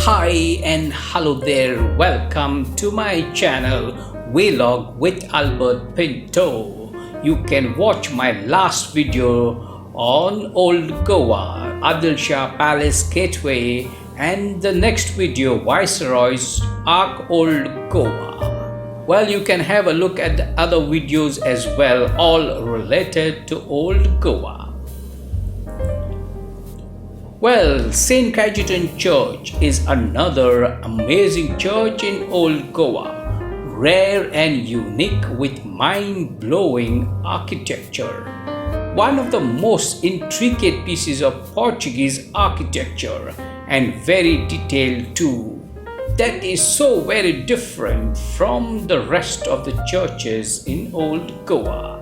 Hi and hello there, welcome to my channel Vlog with Albert Pinto. You can watch my last video on Old Goa, Adil Shah Palace Gateway, and the next video Viceroy's Ark Old Goa. Well, you can have a look at the other videos as well, all related to Old Goa. Well, St. Cajetan Church is another amazing church in Old Goa, rare and unique with mind-blowing architecture. One of the most intricate pieces of Portuguese architecture and very detailed too. That is so very different from the rest of the churches in Old Goa.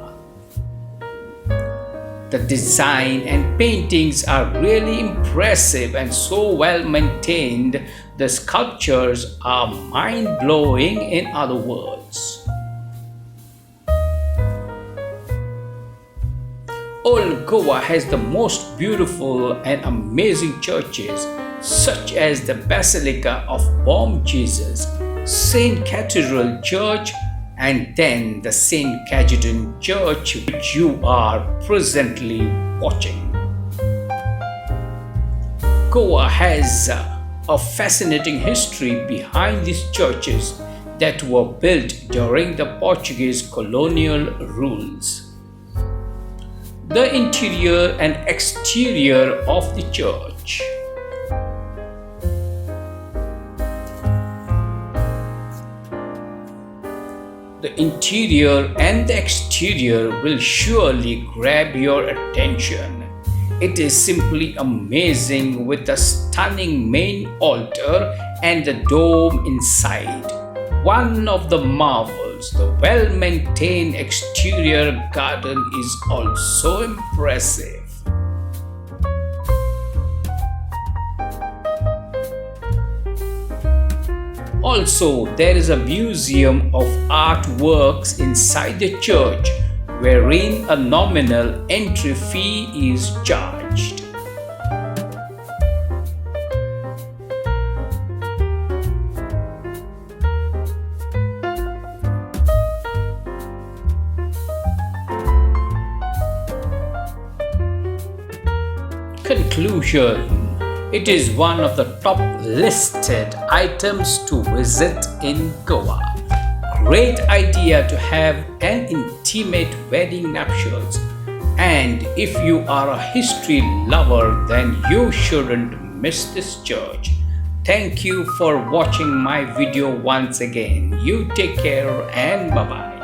The design and paintings are really impressive and so well maintained. The sculptures are mind-blowing, in other words. Old Goa has the most beautiful and amazing churches such as the Basilica of Bom Jesus, St. Cathedral Church, and then the St. Cajetan Church, which you are presently watching. Goa has a fascinating history behind these churches that were built during the Portuguese colonial rules. The interior and exterior of the church. The interior and the exterior will surely grab your attention. It is simply amazing with the stunning main altar and the dome inside. One of the marvels, the well-maintained exterior garden is also impressive. Also, there is a museum of artworks inside the church wherein a nominal entry fee is charged. Conclusion. It is one of the top listed items to visit in Goa. Great idea to have an intimate wedding nuptials. And if you are a history lover, then you shouldn't miss this church. Thank you for watching my video once again. You take care and bye-bye.